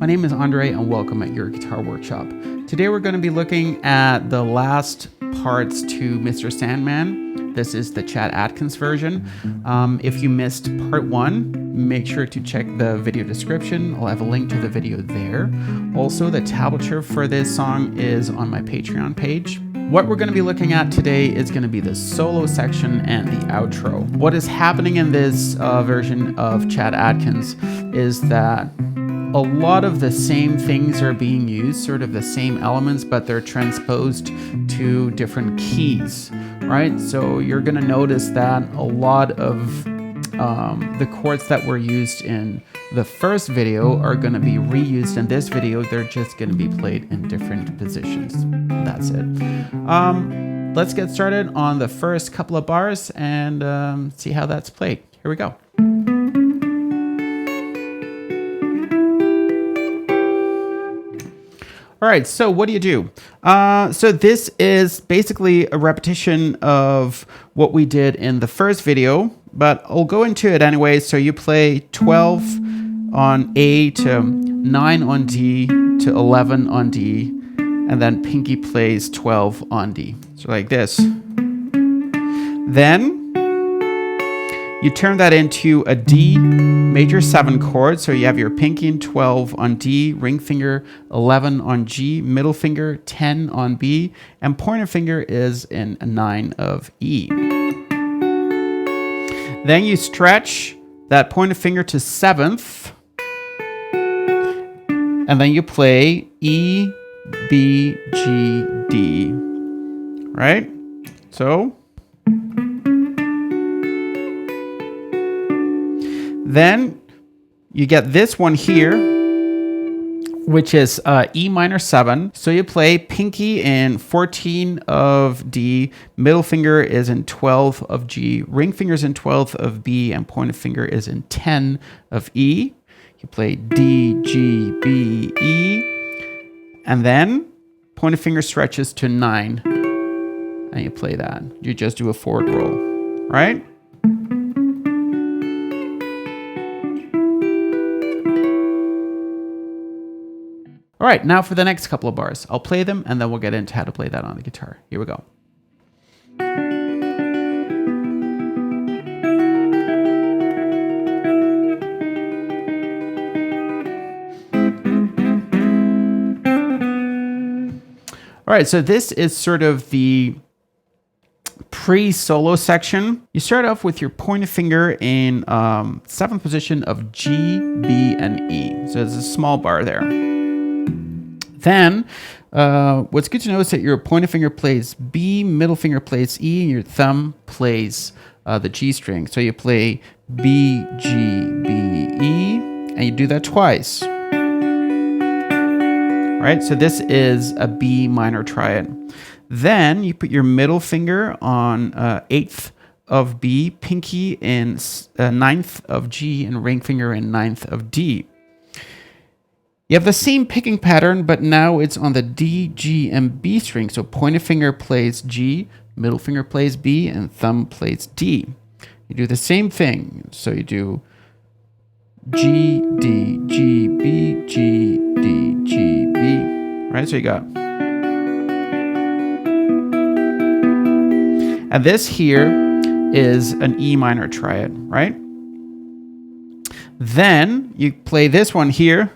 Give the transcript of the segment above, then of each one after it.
My name is Andre and welcome at your guitar workshop. Today we're going to be looking at the last parts to Mr. Sandman. This is the Chet Atkins version. If you missed part 1, make sure to check the video description. I'll have a link to the video there. Also, the tablature for this song is on my Patreon page. What we're going to be looking at today is going to be the solo section and the outro. What is happening in this version of Chet Atkins is that a lot of the same things are being used, sort of the same elements, but they're transposed to different keys, right? So you're going to notice that a lot of the chords that were used in the first video are going to be reused in this video. They're just going to be played in different positions. That's it. Let's get started on the first couple of bars and see how that's played. Here we go. All right, so what do you do? So this is basically a repetition of what we did in the first video, but I'll go into it anyway. So you play 12 on A to 9 on D to 11 on D, and then Pinky plays 12 on D. So like this. Then you turn that into a D major 7 chord. So you have your pinky in 12 on D, ring finger 11 on G, middle finger 10 on B, and pointer finger is in a 9 of E. Then you stretch that pointer finger to 7th, and then you play E, B, G, D, right? So then you get this one here, which is E minor 7. So you play pinky in 14 of D, middle finger is in 12 of G, ring finger is in 12 of B, and pointer finger is in 10 of E. You play D, G, B, E, and then pointer finger stretches to 9, and you play that. You just do a forward roll, right? All right, now for the next couple of bars. I'll play them, and then we'll get into how to play that on the guitar. Here we go. All right, so this is sort of the pre-solo section. You start off with your pointer finger in 7th position of G, B, and E. So there's a small bar there. Then, what's good to know is that your pointer finger plays B, middle finger plays E, and your thumb plays the G string. So you play B, G, B, E, and you do that twice. All right, so this is a B minor triad. Then you put your middle finger on 8th of B, pinky in 9th of G, and ring finger in 9th of D. You have the same picking pattern, but now it's on the D, G, and B string. So pointer finger plays G, middle finger plays B, and thumb plays D. You do the same thing. So you do G, D, G, B, G, D, G, B. Right? So you got. And this here is an E minor triad, right? Then you play this one here.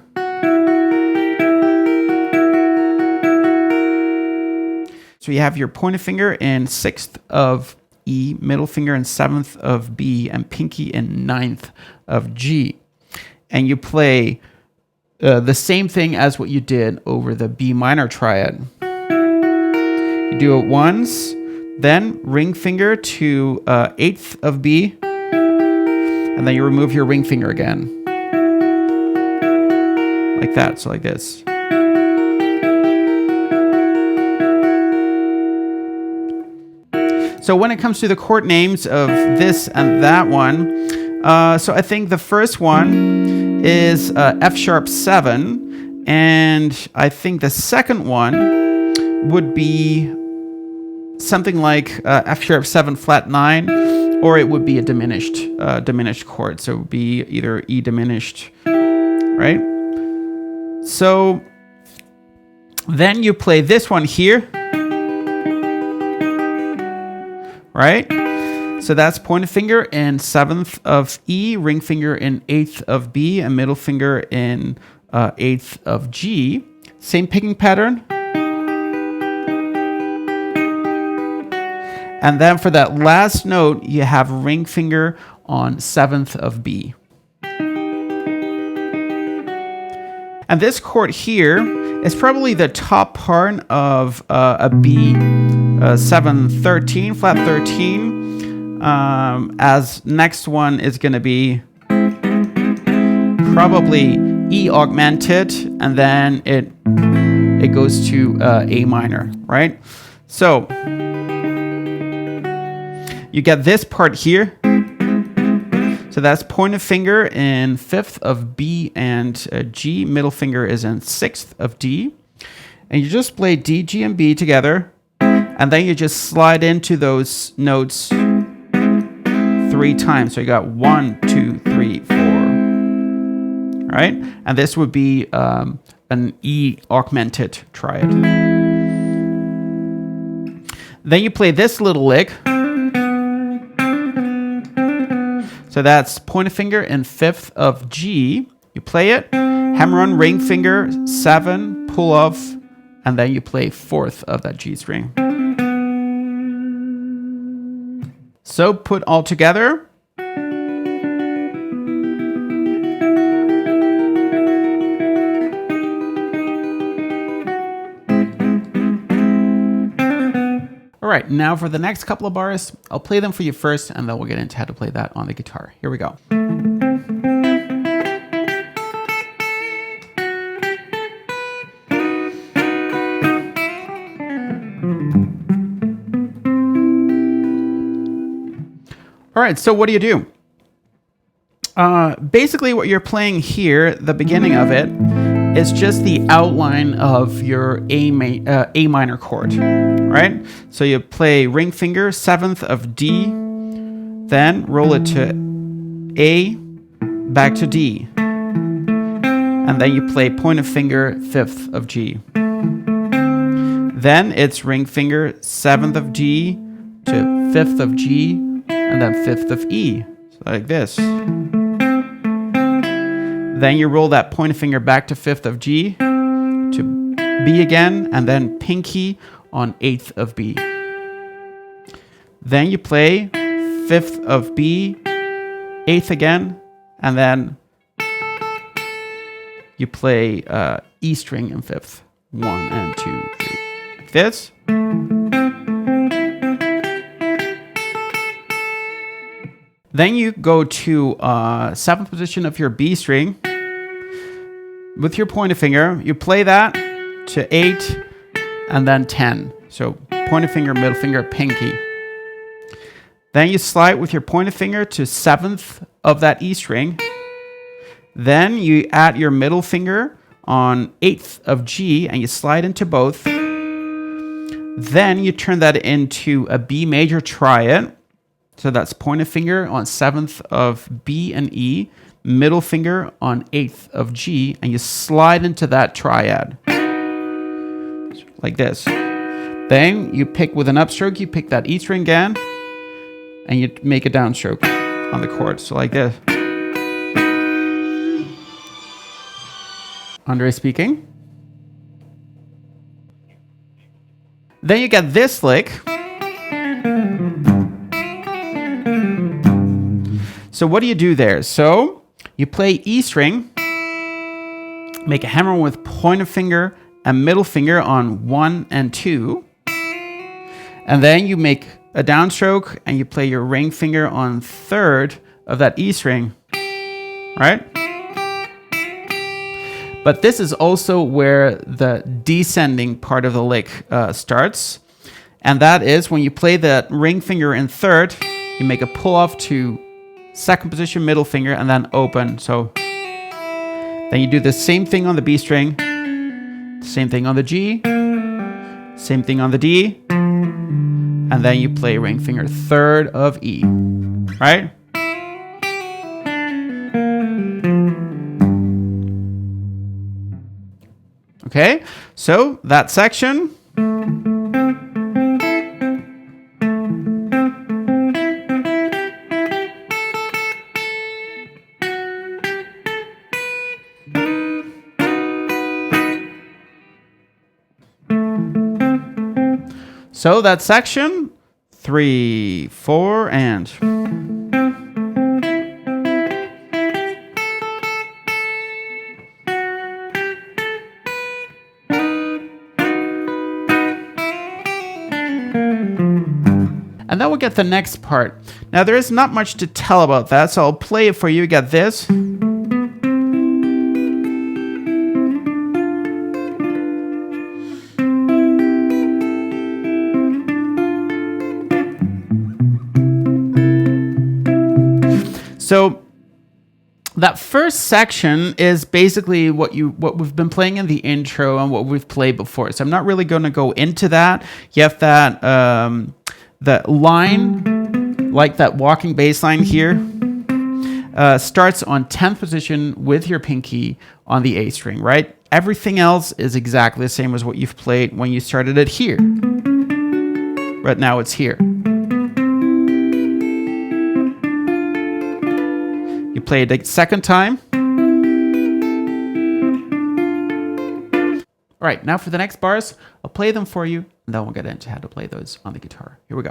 So you have your pointer finger in 6th of E, middle finger in 7th of B, and pinky in 9th of G. And you play the same thing as what you did over the B minor triad. You do it once, then ring finger to 8th of B, and then you remove your ring finger again. Like that, so like this. So when it comes to the chord names of this and that one, so I think the first one is F sharp 7, and I think the second one would be something like F sharp 7 flat 9, or it would be a diminished chord. So it would be either E diminished, right? So then you play this one here, right? So that's pointer finger in 7th of E, ring finger in 8th of B, and middle finger in 8th of G. Same picking pattern. And then for that last note, you have ring finger on 7th of B. And this chord here is probably the top part of a B 7-13, flat 13. As next one is going to be probably E augmented, and then it goes to A minor, right? So you get this part here. So that's pointer finger in 5th of B and G. Middle finger is in 6th of D. And you just play D, G, and B together. And then you just slide into those notes 3 times. So you got 1, 2, 3, 4. All right? And this would be an E augmented triad. Then you play this little lick. So that's pointer finger in 5th of G. You play it, hammer on ring finger, 7, pull off, and then you play 4th of that G string. So put all together. All right, now for the next couple of bars, I'll play them for you first, and then we'll get into how to play that on the guitar. Here we go. All right, so what do you do? Basically, what you're playing here, the beginning of it, is just the outline of your A minor chord, right? So you play ring finger, 7th of D, then roll it to A, back to D, and then you play pointer finger, 5th of G. Then it's ring finger, 7th of D to 5th of G, and then 5th of E, so like this. Then you roll that pointer finger back to 5th of G to B again, and then pinky on 8th of B. Then you play 5th of B, 8th again, and then you play E string in 5th. 1 and 2, 3. Like this. Then you go to 7th position of your B string. With your pointer finger, you play that to 8 and then 10. So pointer finger, middle finger, pinky. Then you slide with your pointer finger to 7th of that E string. Then you add your middle finger on 8th of G and you slide into both. Then you turn that into a B major triad. So that's pointer finger on 7th of B and E, middle finger on 8th of G, and you slide into that triad. Like this. Then you pick with an upstroke, you pick that E string again, and you make a downstroke on the chord. So like this. Andre speaking. Then you get this lick. So what do you do there? So you play E string, make a hammer with pointer finger and middle finger on 1 and 2. And then you make a downstroke and you play your ring finger on 3rd of that E string, right? But this is also where the descending part of the lick starts. And that is when you play that ring finger in 3rd, you make a pull off to 2nd position middle finger and then open. So then you do the same thing on the B string, same thing on the G, same thing on the D, and then you play ring finger 3rd of E, right? Okay, so that section. So that section, 3, 4, and. And then we'll get the next part. Now there is not much to tell about that, so I'll play it for you. You get this. So that first section is basically what we've been playing in the intro and what we've played before. So I'm not really going to go into that. You have that the line, like that walking bass line here, starts on 10th position with your pinky on the A string, right? Everything else is exactly the same as what you've played when you started it here. But now it's here. You play it a second time. All right, now for the next bars, I'll play them for you, and then we'll get into how to play those on the guitar. Here we go.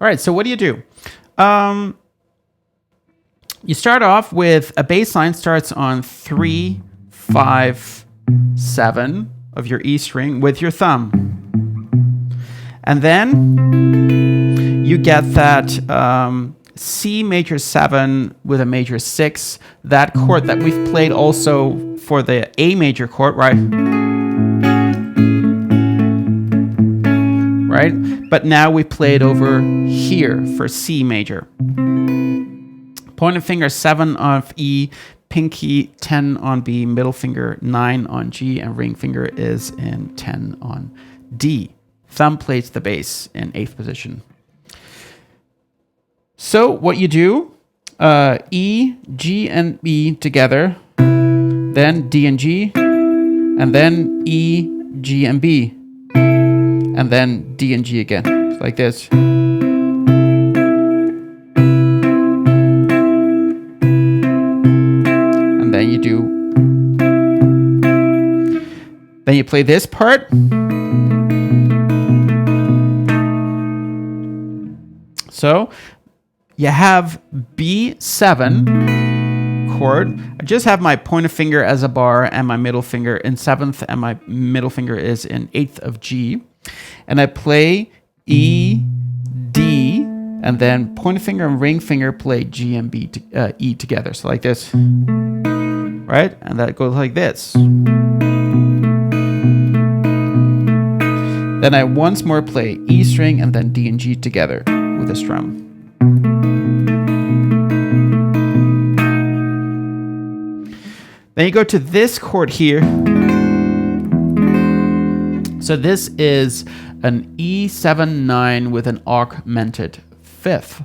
All right, so what do? You start off with a bass line starts on 3, 5, 7 of your E string with your thumb. And then you get that C major 7 with a major 6, that chord that we've played also for the A major chord, right? Right? But now we play it over here for C major. Pointer finger 7 on E, pinky 10 on B, middle finger 9 on G, and ring finger is in 10 on D. Thumb plays the bass in 8th position. So what you do, E, G, and B together, then D and G, and then E, G, and B, and then D and G again, it's like this. Then you play this part. So you have B7 chord. I just have my pointer finger as a bar and my middle finger in 7th, and my middle finger is in 8th of G. And I play E, D, and then pointer finger and ring finger play G and B E together. So like this, right? And that goes like this. Then I once more play E string and then D and G together with a strum. Then you go to this chord here. So this is an E7-9 with an augmented 5th.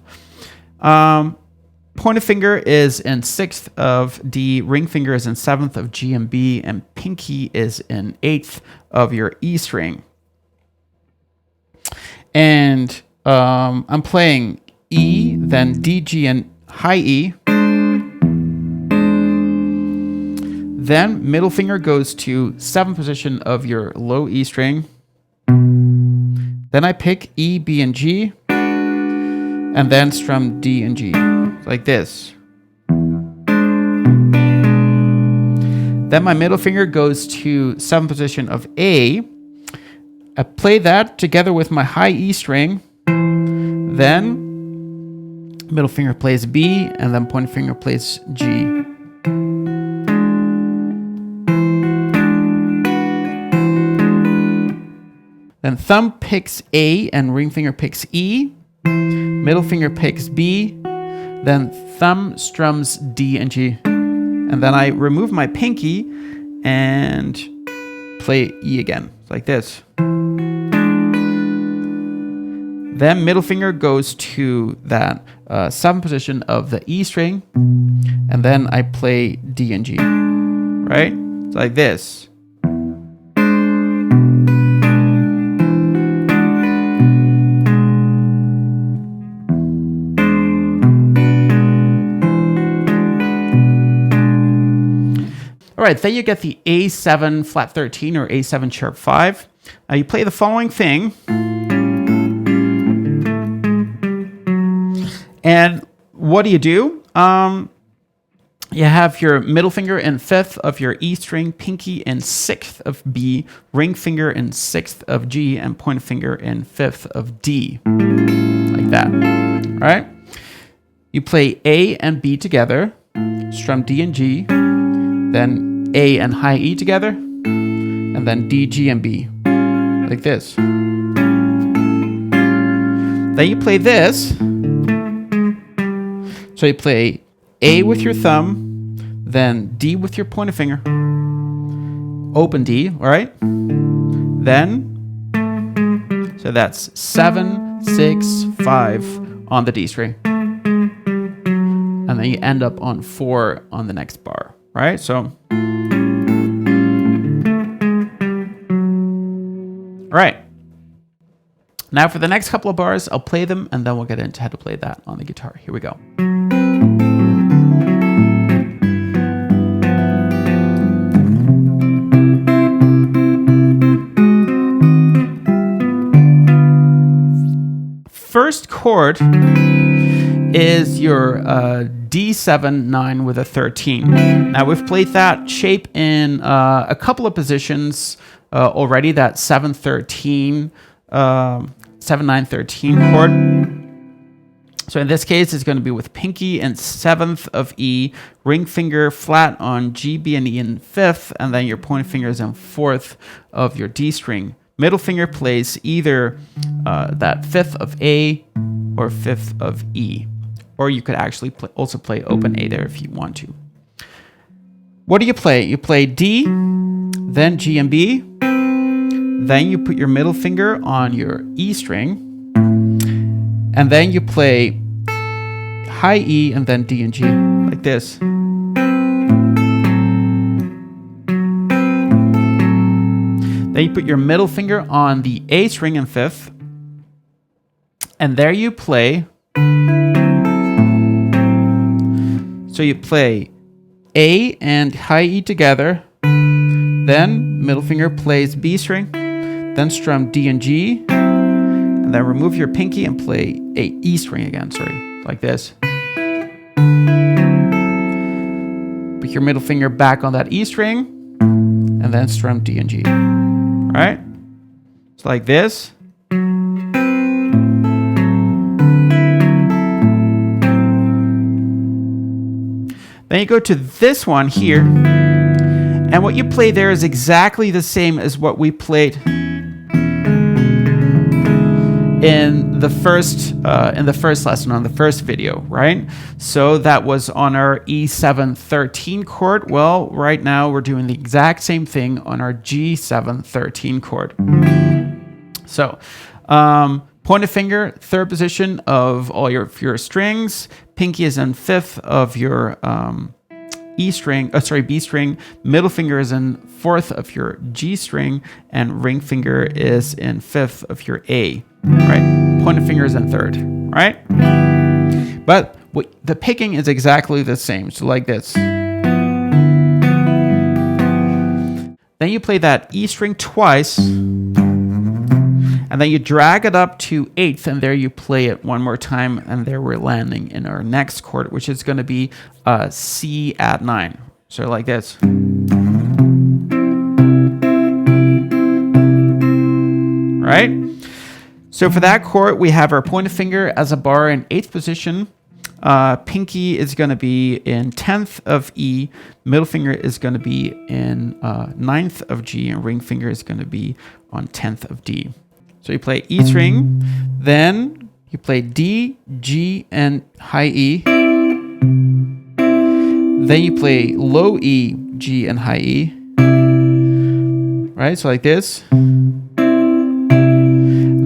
Pointer finger is in 6th of D, ring finger is in 7th of G and B, and pinky is in 8th of your E string. And I'm playing E, then D, G, and high E. Then middle finger goes to 7th position of your low E string. Then I pick E, B, and G, and then strum D and G, like this. Then my middle finger goes to 7th position of A. I play that together with my high E string. Then middle finger plays B, and then pointer finger plays G. Then thumb picks A and ring finger picks E. Middle finger picks B. Then thumb strums D and G. And then I remove my pinky and play E again, like this. Then middle finger goes to that 7th position of the E string, and then I play D and G, right? It's like this. All right, then you get the A7 flat 13 or A7 sharp 5. Now you play the following thing. And what do? You have your middle finger in 5th of your E string, pinky in 6th of B, ring finger in 6th of G, and pointer finger in 5th of D. Like that. All right? You play A and B together, strum D and G, then A and high E together, and then D, G, and B. Like this. Then you play this. So you play A with your thumb, then D with your pointer finger, open D, all right? Then, so that's 7, 6, 5 on the D string. And then you end up on 4 on the next bar, right? So, all right. Now for the next couple of bars, I'll play them and then we'll get into how to play that on the guitar. Here we go. First chord is your D7 9 with a 13. Now we've played that shape in a couple of positions already, that 7 13 7 9 13 chord. So in this case, it's going to be with pinky in 7th of E, ring finger flat on G, B, and E in 5th, and then your pointer finger is in 4th of your D string. Middle finger plays either that 5th of A or 5th of E. Or you could actually also play open A there if you want to. What do you play? You play D, then G and B. Then you put your middle finger on your E string. And then you play high E and then D and G, like this. Then you put your middle finger on the A string in 5th. And there you play. So you play A and high E together. Then middle finger plays B string. Then strum D and G. And then remove your pinky and play a E string again, like this. Put your middle finger back on that E string, and then strum D and G, right? It's like this. Then you go to this one here, and what you play there is exactly the same as what we played in the first lesson, on the first video, right? So that was on our E7 13 chord. Well, right now we're doing the exact same thing on our G7 13 chord. So, pointer finger, 3rd position of all your strings. Pinky is in 5th of your B string. Middle finger is in 4th of your G string, and ring finger is in 5th of your A. Right? Pointer finger is in 3rd. Right? But the picking is exactly the same. So like this. Then you play that E string twice, and then you drag it up to 8th, and there you play it one more time, and there we're landing in our next chord, which is going to be C at 9. So like this. Right? So for that chord, we have our pointer finger as a bar in 8th position. Pinky is going to be in 10th of E. Middle finger is going to be in 9th of G, and ring finger is going to be on 10th of D. So you play E string, then you play D, G, and high E. Then you play low E, G, and high E. Right? So like this.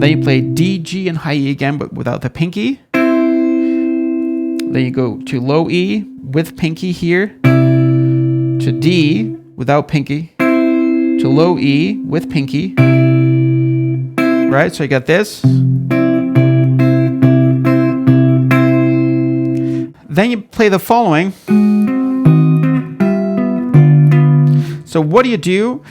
Then you play D, G, and high E again, but without the pinky. Then you go to low E with pinky here, to D without pinky, to low E with pinky. Right, so you got this. Then you play the following. So what do?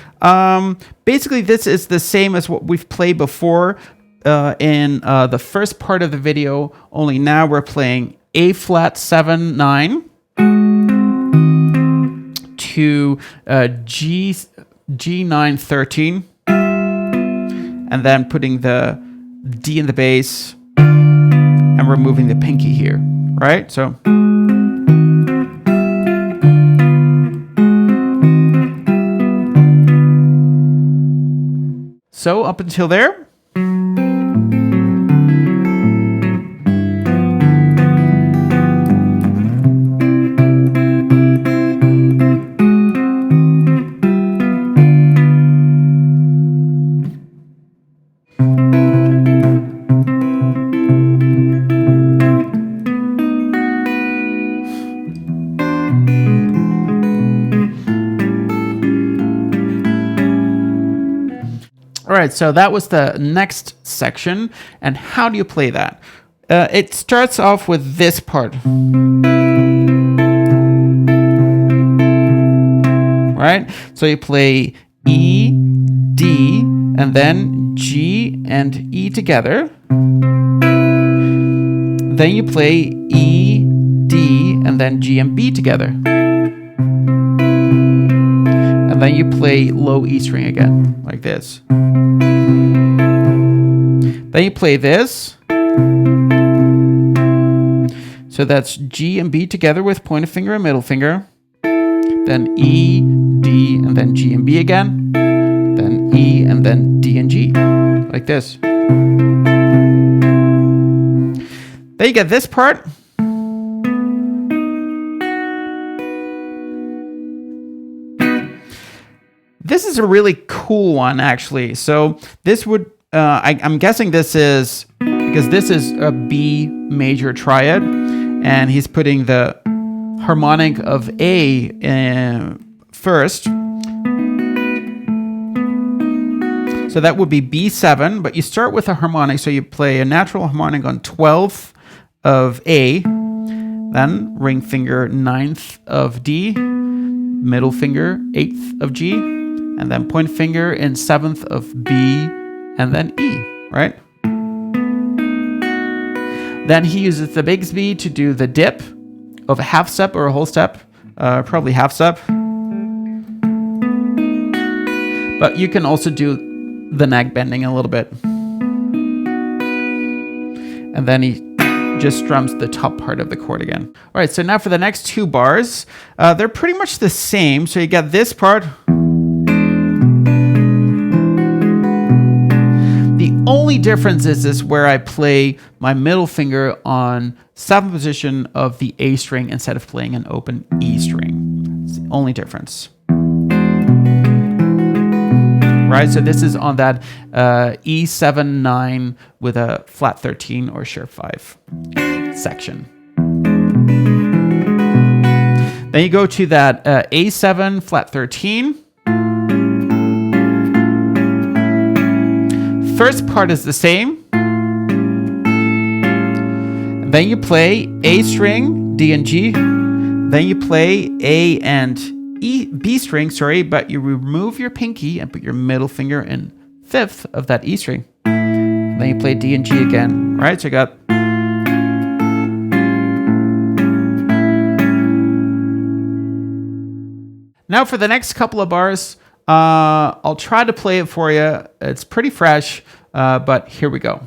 Basically, this is the same as what we've played before in the first part of the video, only now we're playing A flat 7, 9 to G9, 13, and then putting the D in the bass and removing the pinky here, right? So up until there. All right, so that was the next section. And how do you play that? It starts off with this part. Right? So you play E, D, and then G and E together. Then you play E, D, and then G and B together. And then you play low E string again, like this. Then you play this. So that's G and B together with pointer finger and middle finger. Then E, D, and then G and B again. Then E, and then D and G, like this. Then you get this part. This is a really cool one, actually. So this would, I'm guessing this is, because this is a B major triad, and he's putting the harmonic of A first. So that would be B7, but you start with a harmonic, so you play a natural harmonic on 12th of A, then ring finger 9th of D, middle finger 8th of G, and then point finger in 7th of B, and then E, right? Then he uses the Bigsby to do the dip of a half step or a whole step, probably half step. But you can also do the neck bending a little bit. And then he just strums the top part of the chord again. All right, so now for the next two bars, they're pretty much the same. So you got this part. The only difference is where I play my middle finger on 7th position of the A string instead of playing an open E string. It's the only difference. Right, so this is on that E7, 9 with a flat 13 or sharp 5 section. Then you go to that A7, flat 13. First part is the same. Then you play A string, D and G. Then you play A and B string, but you remove your pinky and put your middle finger in 5th of that E string. And then you play D and G again, right? So you got. Now for the next couple of bars, I'll try to play it for you. It's pretty fresh, but here we go.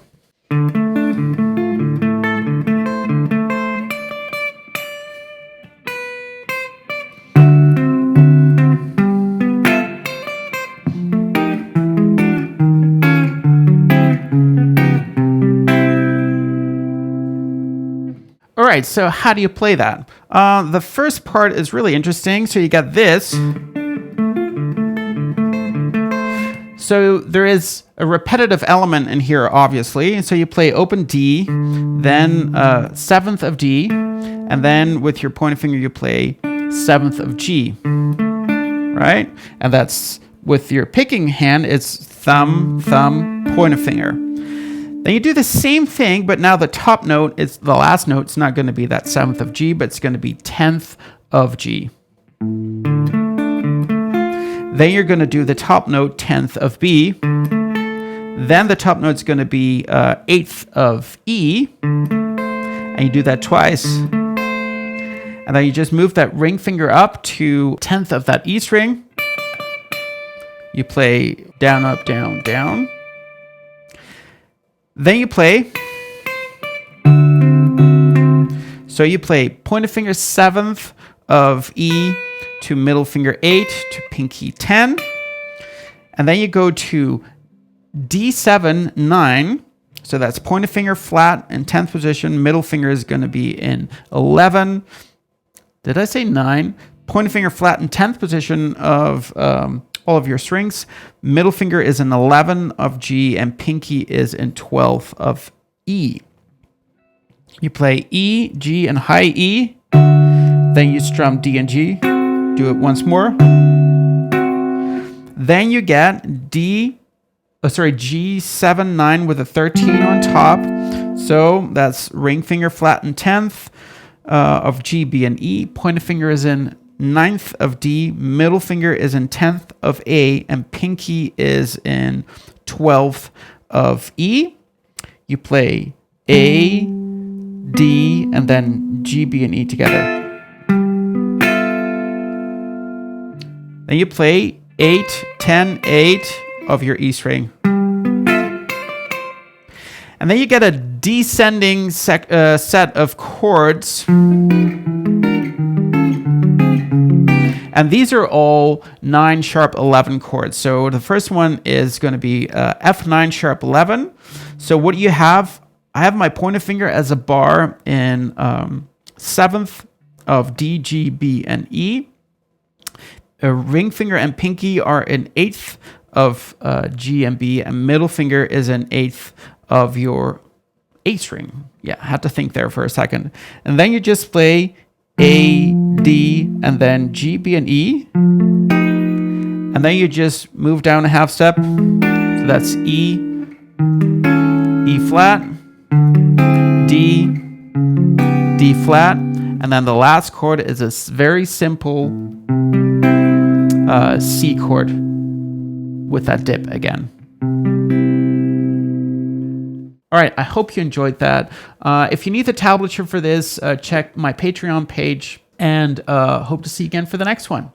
All right, so how do you play that? The first part is really interesting. So you got this. So there is a repetitive element in here, obviously. So you play open D, then 7th of D, and then with your pointer finger, you play 7th of G, right? And that's with your picking hand, it's thumb, thumb, pointer finger. Then you do the same thing, but now the top note is the last note. It's not going to be that 7th of G, but it's going to be 10th of G. Then you're going to do the top note 10th of B. Then the top note is going to be 8th of E. And you do that twice. And then you just move that ring finger up to 10th of that E string. You play down, up, down, down. Then you play. So you play pointer finger 7th of E to middle finger 8 to pinky 10. And then you go to D7, 9. So that's pointer finger flat in 10th position. Middle finger is going to be in 11. Did I say 9? Pointer finger flat in 10th position of all of your strings. Middle finger is in 11 of G and pinky is in 12th of E. You play E, G, and high E. Then you strum D and G. Do it once more. Then you get G7, 9 with a 13 on top. So that's ring finger flat in 10th of G, B, and E. Pointer finger is in 9th of D. Middle finger is in 10th of A. And pinky is in 12th of E. You play A, D, and then G, B, and E together. Then you play 8, 10, 8 of your E string. And then you get a descending set of chords. And these are all 9 sharp 11 chords. So the first one is going to be F9 sharp 11. So what do you have? I have my pointer finger as a bar in 7th of D, G, B, and E. Ring finger and pinky are in 8th of G and B, and middle finger is in 8th of your A string. Yeah, I had to think there for a second. And then you just play A, D, and then G, B, and E. And then you just move down a half step. So that's E, E flat, D, D flat. And then the last chord is a very simple C chord with that dip again. All right, I hope you enjoyed that. If you need the tablature for this, check my Patreon page, and hope to see you again for the next one.